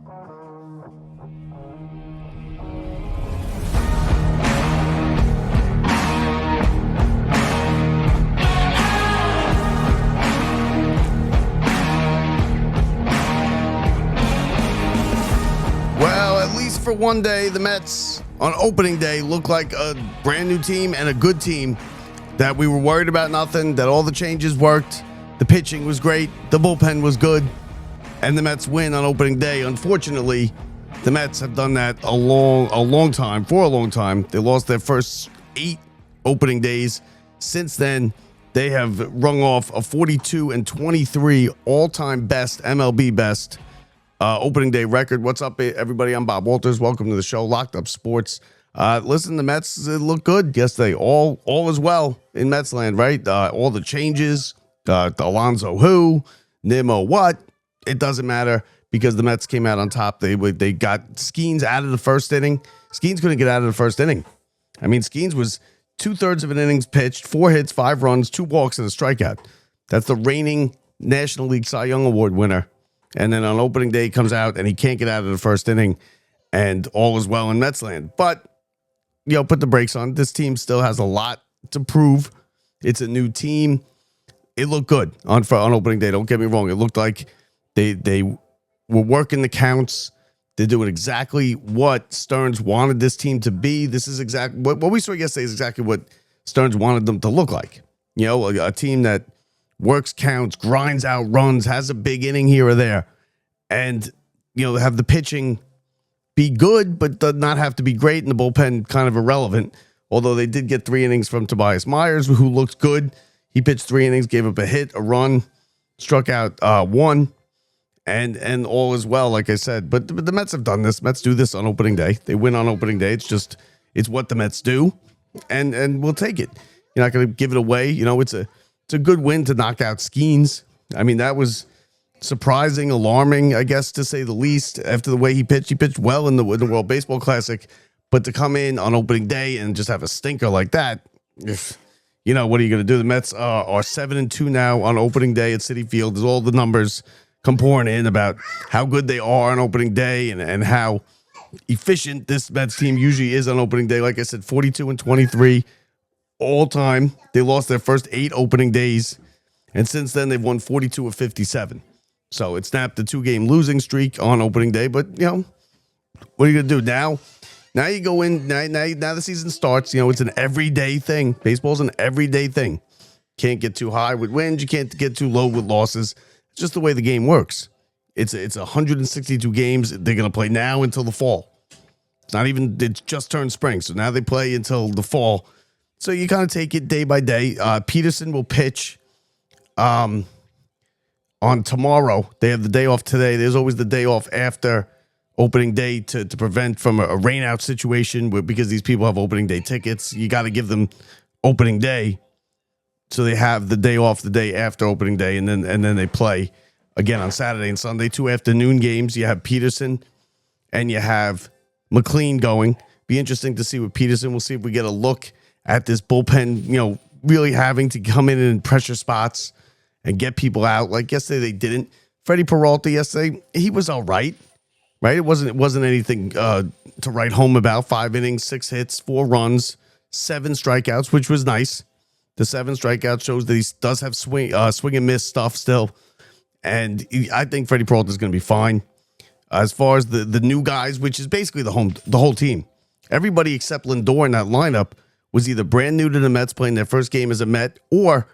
Well, at least for one day, the Mets on opening day look like a brand new team and a good team, that we were worried about nothing, that all the changes worked, the pitching was great, the bullpen was good, and the Mets win on opening day. Unfortunately, the Mets have done that for a long time. They lost their first 8 opening days. Since then, they have rung off a 42-23 all-time best, MLB best, opening day record. What's up, everybody? I'm Bob Walters. Welcome to the show, Locked Up Sports. Listen, the Mets look good yesterday. All is well in Mets land, right? All the changes, the Alonso who, Nimmo what, it doesn't matter because the Mets came out on top. They got Skenes out of the first inning. Skenes couldn't get out of the first inning. I mean, Skenes was 2/3 of an innings pitched, 4 hits, 5 runs, 2 walks, and a strikeout. That's the reigning National League Cy Young Award winner. And then on opening day, he comes out and he can't get out of the first inning, and all is well in Mets land. But, put the brakes on. This team still has a lot to prove. It's a new team. It looked good on opening day. Don't get me wrong. It looked like they were working the counts. They're doing exactly what Stearns wanted this team to be. This is exactly what we saw yesterday is exactly what Stearns wanted them to look like. A team that works counts, grinds out runs, has a big inning here or there, and have the pitching be good, but does not have to be great, and the bullpen kind of irrelevant. Although they did get 3 innings from Tobias Myers, who looked good. He pitched 3 innings, gave up a hit, a run, struck out 1, and all is well, like I said. But the Mets have done this. Mets do this on opening day. They win on opening day. It's what the Mets do, and we'll take it. You're not going to give it away. It's a good win to knock out Skenes. I mean, that was surprising, alarming, I guess, to say the least, after the way he pitched. He pitched well in the World Baseball Classic, but to come in on opening day and just have a stinker like that, what are you going to do? The Mets are 7-2 now on opening day at Citi Field. There's all the numbers come pouring in about how good they are on opening day and how efficient this Mets team usually is on opening day. Like I said, 42-23 all time. They lost their first 8 opening days, and since then they've won 42 of 57. So it snapped the 2-game losing streak on opening day. But what are you gonna do now? Now you go in. Now the season starts. It's an everyday thing. Baseball's an everyday thing. Can't get too high with wins. You can't get too low with losses. It's just the way the game works. It's 162 games. They're gonna play now until the fall. It's just turned spring, so now they play until the fall. So you kind of take it day by day. Peterson will pitch on tomorrow. They have the day off today. There's always the day off after opening day to prevent from a rainout situation because these people have opening day tickets. You got to give them opening day. So they have the day off the day after opening day, and then they play again on Saturday and Sunday. 2 afternoon games. You have Peterson and you have McLean going. Be interesting to see with Peterson. We'll see if we get a look at this bullpen, really having to come in pressure spots and get people out. Like yesterday, they didn't. Freddie Peralta yesterday, he was all right? It wasn't anything to write home about. 5 innings, 6 hits, 4 runs, 7 strikeouts, which was nice. The 7 strikeouts shows that he does have swing and miss stuff still, and I think Freddie Peralta is going to be fine. As far as the new guys, which is basically the whole team, everybody except Lindor in that lineup was either brand new to the Mets playing their first game as a Met or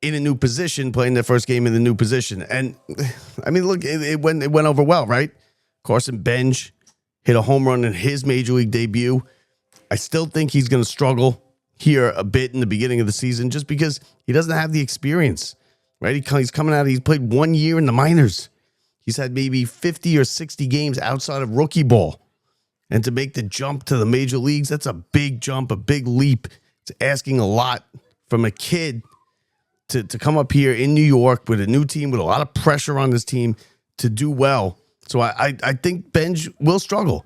in a new position playing their first game in the new position. And I mean, look, it went over well, right? Carson Benge hit a home run in his major league debut. I still think he's going to struggle here a bit in the beginning of the season just because he doesn't have the experience, right? He's coming out. He's played 1 year in the minors. He's had maybe 50 or 60 games outside of rookie ball. And to make the jump to the major leagues, that's a big jump, a big leap. It's asking a lot from a kid to come up here in New York with a new team, with a lot of pressure on this team to do well. So I think Benge will struggle,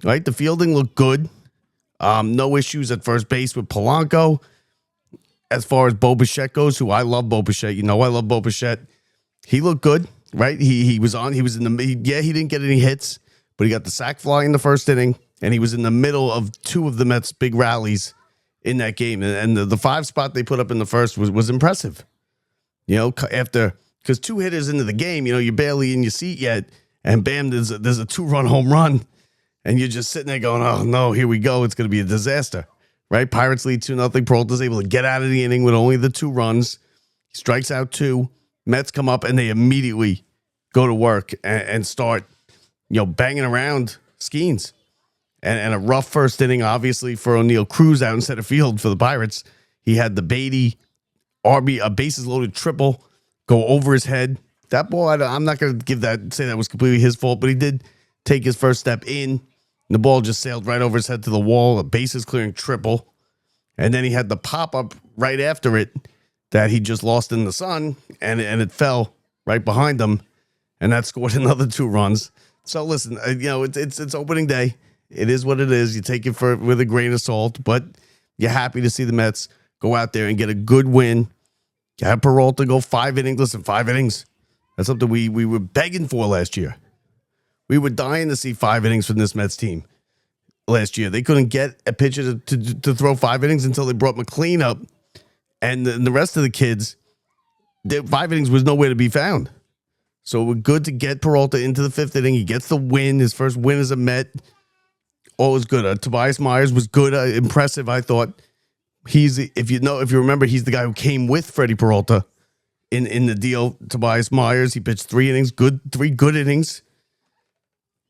right? The fielding looked good. No issues at first base with Polanco. As far as Bo Bichette goes, who I love Bo Bichette. I love Bo Bichette. He looked good. right? He was on. He was in the. He didn't get any hits, but he got the sac fly in the first inning, and he was in the middle of two of the Mets' big rallies in that game. And the 5 spot they put up in the first was impressive. You know, because 2 hitters into the game, you know, you're barely in your seat yet, and bam, there's a 2-run home run, and you're just sitting there going, oh no, here we go, it's going to be a disaster, right? Pirates lead 2-0. Peralta's able to get out of the inning with only the 2 runs. He strikes out 2. Mets come up and they immediately go to work and start, you know, banging around Skenes. And a rough first inning, obviously, for O'Neill. Cruz out in center field for the Pirates. He had the Beatty a bases loaded triple go over his head. That ball, I'm not going to say that was completely his fault, but he did take his first step in. And the ball just sailed right over his head to the wall, a bases clearing triple. And then he had the pop up right after it that he just lost in the sun, and it fell right behind him, and that scored another 2 runs. So listen, you know, it's opening day. It is what it is. You take it with a grain of salt, but you're happy to see the Mets go out there and get a good win. Have Peralta go 5 innings. Listen, 5 innings. That's something we were begging for last year. We were dying to see 5 innings from this Mets team last year. They couldn't get a pitcher to throw 5 innings until they brought McLean up. And the rest of the kids, 5 innings was nowhere to be found. So we're good to get Peralta into the 5th inning. He gets the win. His first win as a Met. All was good. Tobias Myers was good, impressive. I thought if you remember, he's the guy who came with Freddie Peralta in the deal. Tobias Myers, he pitched 3 innings, 3 good innings,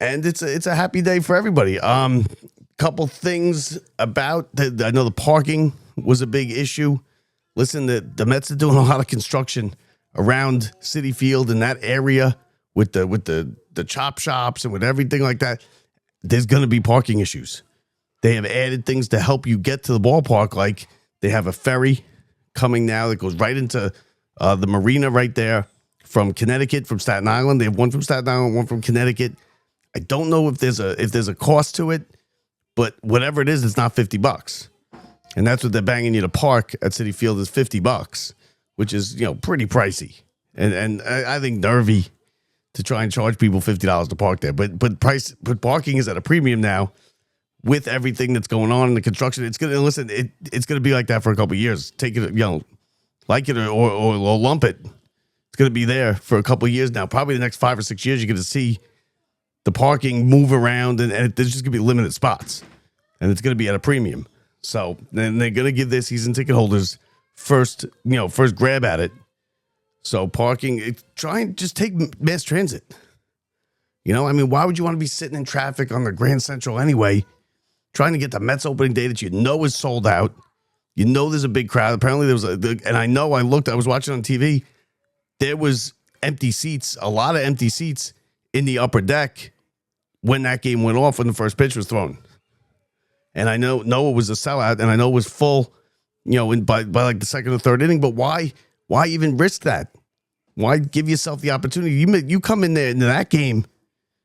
and it's a happy day for everybody. Couple things about I know the parking was a big issue. Listen, the Mets are doing a lot of construction around Citi Field in that area with the chop shops and with everything like that. There's going to be parking issues. They have added things to help you get to the ballpark, like they have a ferry coming now that goes right into the marina right there from Connecticut, from Staten Island. They have one from Staten Island, one from Connecticut. I don't know if there's a cost to it, but whatever it is, it's not $50. And that's what they're banging you to park at Citi Field is $50, which is, you know, pretty pricey. And I think nervy to try and charge people $50 to park there. But parking is at a premium now with everything that's going on in the construction. It's gonna be like that for a couple of years. Take it, you know, like it or lump it. It's gonna be there for a couple of years now. Probably the next 5 or 6 years, you're gonna see the parking move around, and there's just gonna be limited spots, and it's gonna be at a premium. So then they're gonna give their season ticket holders first grab at it. So parking, try and just take mass transit. You know, I mean, why would you want to be sitting in traffic on the Grand Central anyway, trying to get the Mets opening day that you know is sold out? You know there's a big crowd. Apparently there was and I know I was watching on TV, there was empty seats, a lot of empty seats in the upper deck when that game went off, when the first pitch was thrown. And I know it was a sellout, and I know it was full, you know, by like the second or third inning, but why even risk that? Why give yourself the opportunity? You come in there into that game,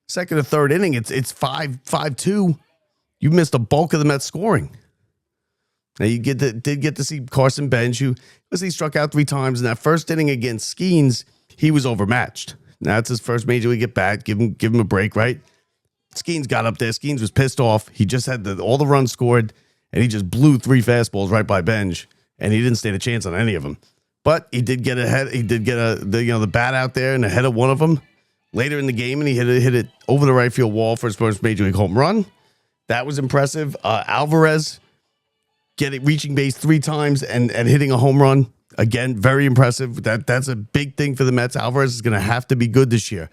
second or third inning, it's 5-2. You missed a bulk of the Mets scoring. Now you did get to see Carson Benge, who he struck out 3 times in that first inning against Skenes. He was overmatched. Now it's his first major league at bat. Give him a break, right? Skenes got up there. Skenes was pissed off. He just had all the runs scored, and he just blew 3 fastballs right by Benge, and he didn't stand a chance on any of them. But he did get ahead. He did get the bat out there and ahead of one of them later in the game, and he hit it over the right field wall for his first major league home run. That was impressive. Alvarez reaching base 3 times and hitting a home run. Again, very impressive. That's a big thing for the Mets. Alvarez is going to have to be good this year.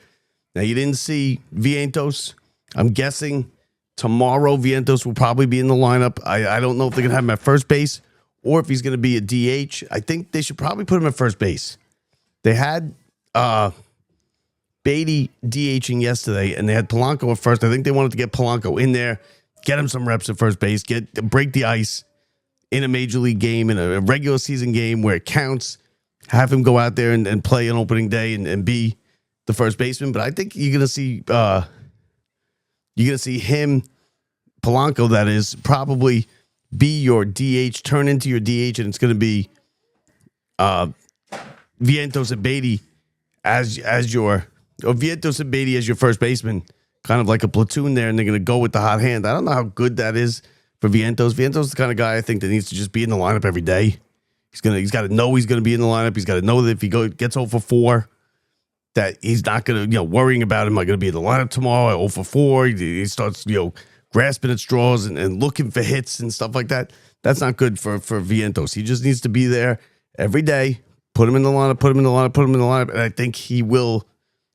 Now, you didn't see Vientos. I'm guessing tomorrow Vientos will probably be in the lineup. I don't know if they're going to have him at first base or if he's going to be a DH. I think they should probably put him at first base. They had Beatty DHing yesterday, and they had Polanco at first. I think they wanted to get Polanco in there, get him some reps at first base, break the ice in a major league game, in a regular season game where it counts, have him go out there and play an opening day and be the first baseman. But I think you're gonna see him, Polanco, that is, probably be your DH, turn into your DH, and it's gonna be Vientos and Beatty as your Or Vientos and Beatty as your first baseman, kind of like a platoon there, and they're going to go with the hot hand. I don't know how good that is for Vientos. Vientos is the kind of guy I think that needs to just be in the lineup every day. He's got to know he's going to be in the lineup. He's got to know that if he gets 0 for 4, that he's not going to, worrying about, am I going to be in the lineup tomorrow? 0 for 4. He starts, grasping at straws and looking for hits and stuff like that. That's not good for Vientos. He just needs to be there every day. Put him in the lineup, and I think he will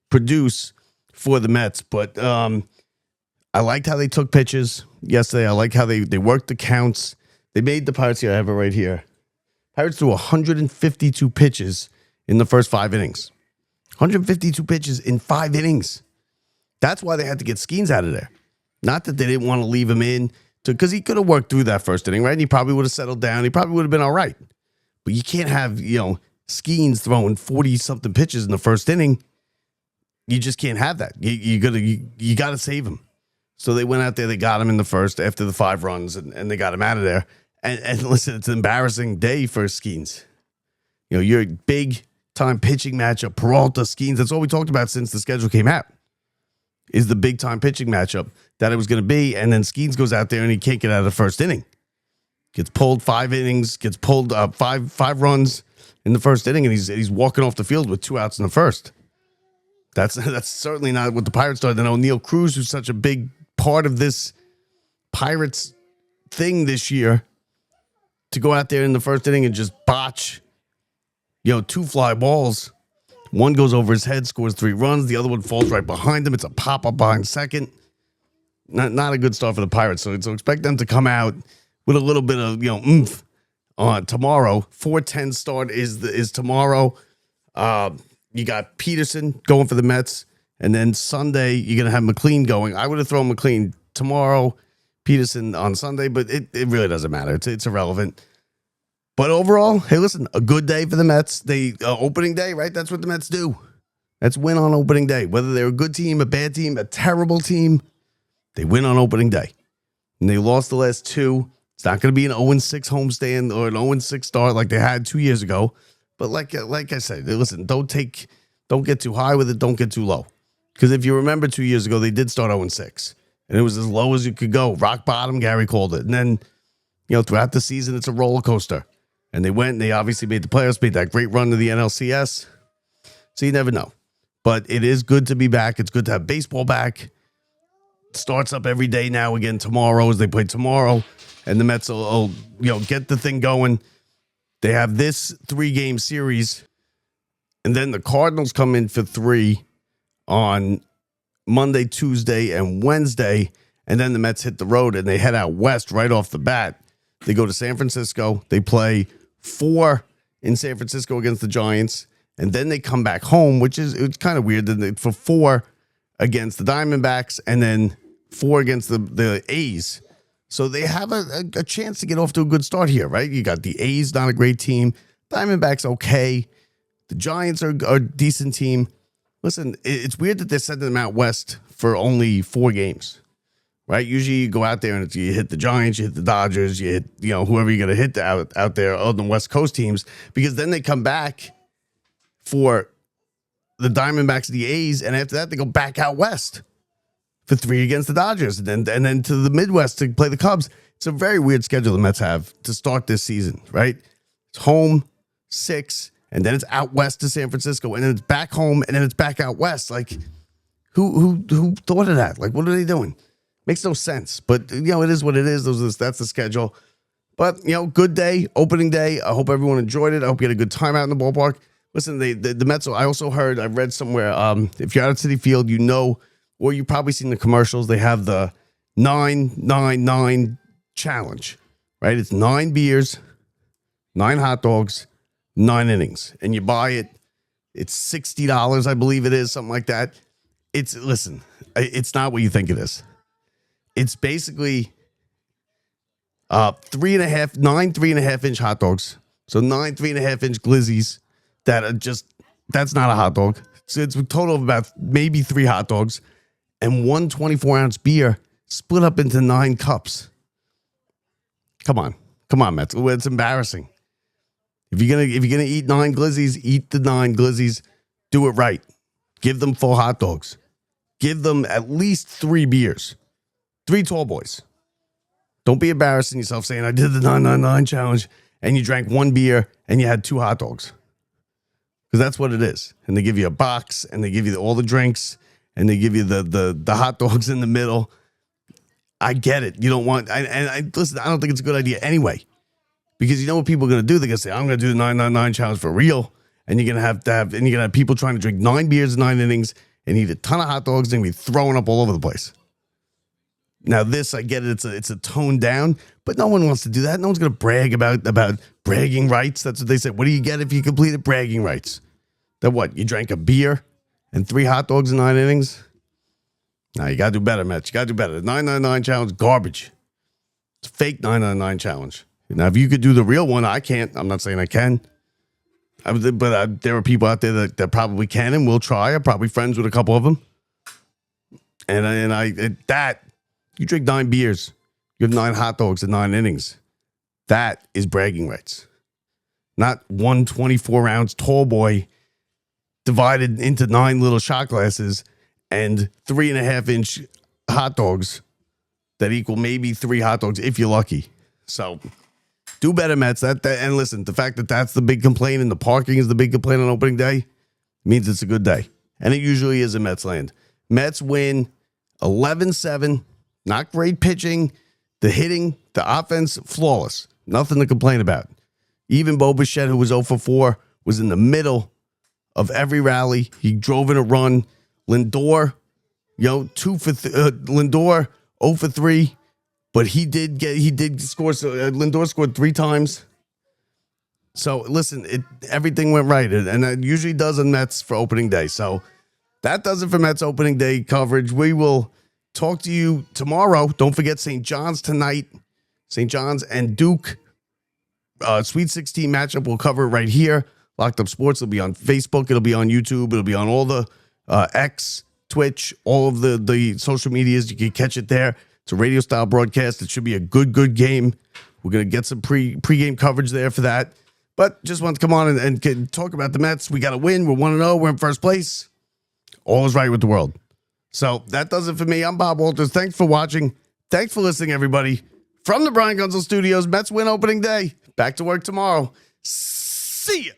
produce for the Mets. But I liked how they took pitches yesterday. I like how they worked the counts. They made the Pirates here. I have it right here. Pirates threw 152 pitches in the first 5 innings. 152 pitches in 5 innings. That's why they had to get Skenes out of there. Not that they didn't want to leave him in, because he could have worked through that first inning, right? And he probably would have settled down. He probably would have been all right. But you can't have, Skenes throwing 40-something pitches in the first inning. You just can't have that. You got to save him. So they went out there, they got him in the first after the 5 runs, and they got him out of there. And listen, it's an embarrassing day for Skenes. You're a big-time pitching matchup, Peralta, Skenes. That's all we talked about since the schedule came out, is the big-time pitching matchup that it was going to be. And then Skenes goes out there, and he can't get out of the first inning. Gets pulled 5 innings, gets pulled five runs in the first inning, and he's walking off the field with 2 outs in the first. That's certainly not what the Pirates started. And O'Neal Cruz, who's such a big part of this Pirates thing this year, to go out there in the first inning and just botch, 2 fly balls. One goes over his head, scores 3 runs. The other one falls right behind him. It's a pop-up behind second. Not a good start for the Pirates. So expect them to come out with a little bit of, oomph on tomorrow. 4:10 start is tomorrow. You got Peterson going for the Mets. And then Sunday, you're going to have McLean going. I would have thrown McLean tomorrow, Peterson on Sunday, but it really doesn't matter. It's irrelevant. But overall, hey, listen, a good day for the Mets. They opening day, right? That's what the Mets do. That's win on opening day. Whether they're a good team, a bad team, a terrible team, they win on opening day. And they lost the last 2. It's not going to be an 0-6 homestand or an 0-6 start like they had 2 years ago. But like I said, listen, don't get too high with it. Don't get too low. Because if you remember 2 years ago, they did start 0-6. And it was as low as you could go. Rock bottom, Gary called it. And then, throughout the season, it's a roller coaster. And they obviously made the playoffs, made that great run to the NLCS. So you never know. But it is good to be back. It's good to have baseball back. It starts up every day now again tomorrow as they play tomorrow. And the Mets will get the thing going. They have this 3-game series. And then the Cardinals come in for 3 on Monday, Tuesday, and Wednesday. And then the Mets hit the road and they head out west right off the bat. They go to San Francisco. They play 4 in San Francisco against the Giants. And then they come back home, it's kind of weird. Then for 4 against the Diamondbacks and then 4 against the A's. So they have a chance to get off to a good start here, right? You got the A's, not a great team. Diamondbacks, okay. The Giants are a decent team. Listen, it's weird that they're sending them out west for only 4 games, right? Usually you go out there and you hit the Giants, you hit the Dodgers, you hit, whoever you're going to hit out there, other than West Coast teams, because then they come back for the Diamondbacks, the A's, and after that they go back out west for 3 against the Dodgers, and then to the Midwest to play the Cubs. It's a very weird schedule the Mets have to start this season, right? It's home 6, and then it's out west to San Francisco, and then it's back home, and then it's back out west. Like, who thought of that? Like, what are they doing? Makes no sense. But it is what it is. That's the schedule. But good day, opening day. I hope everyone enjoyed it. I hope you had a good time out in the ballpark. Listen, the Mets. I also heard. I read somewhere. If you're out at Citi Field, or you've probably seen the commercials. They have the 9-9-9 challenge, right? It's 9 beers, 9 hot dogs, 9 innings, and you buy it. It's $60, I believe it is, something like that. It's not what you think it is. It's basically 9 3.5-inch hot dogs. So 9 3.5-inch glizzies that's not a hot dog. So it's a total of about maybe 3 hot dogs and 1 24-ounce beer split up into 9 cups. Come on, Mets. It's embarrassing. If you're gonna eat 9 glizzies, eat the 9 glizzies. Do it right. Give them 4 hot dogs. Give them at least 3 beers. 3 tall boys. Don't be embarrassing yourself saying, I did the 999 challenge, and you drank 1 beer and you had 2 hot dogs. Because that's what it is. And they give you a box, and they give you all the drinks, and they give you the hot dogs in the middle. I get it. You don't want, listen, I don't think it's a good idea anyway. Because you know what people are going to do? They're going to say, I'm going to do the 999 challenge for real. And you're going to have people trying to drink 9 beers in 9 innings and eat a ton of hot dogs and be throwing up all over the place. Now this, I get it. It's a tone down, but no one wants to do that. No one's going to brag about bragging rights. That's what they say. What do you get if you completed bragging rights? That what? You drank a beer and 3 hot dogs in 9 innings? No, you got to do better, Mets. You got to do better. The 999 challenge, garbage. It's a fake 999 challenge. Now, if you could do the real one, I can't. I'm not saying I can. But there are people out there that probably can and will try. I'm probably friends with a couple of them. You drink 9 beers. You have 9 hot dogs in 9 innings. That is bragging rights. Not 1 24-ounce tall boy divided into 9 little shot glasses and 3.5-inch hot dogs that equal maybe 3 hot dogs if you're lucky. So do better, Mets. And listen, the fact that that's the big complaint and the parking is the big complaint on opening day means it's a good day. And it usually is in Mets land. Mets win 11-7. Not great pitching. The hitting, the offense, flawless. Nothing to complain about. Even Bo Bichette, who was 0 for 4, was in the middle of every rally. He drove in a run. Lindor, Lindor 0 for 3. But he did score. So Lindor scored 3 times. So listen, everything went right, and it usually does in Mets for opening day. So that does it for Mets opening day coverage. We will talk to you tomorrow. Don't forget St. John's tonight. St. John's and Duke. Sweet 16 matchup. We'll cover it right here. Locked Up Sports. It'll be on Facebook. It'll be on YouTube. It'll be on all the X, Twitch, all of the social medias. You can catch it there. It's a radio style broadcast. It should be a good game. We're going to get some pregame coverage there for that. But just want to come on and talk about the Mets. We got to win. We're 1-0. We're in first place. All is right with the world. So that does it for me. I'm Bob Walters. Thanks for watching. Thanks for listening, everybody. From the Brian Gunzel Studios, Mets win opening day. Back to work tomorrow. See ya.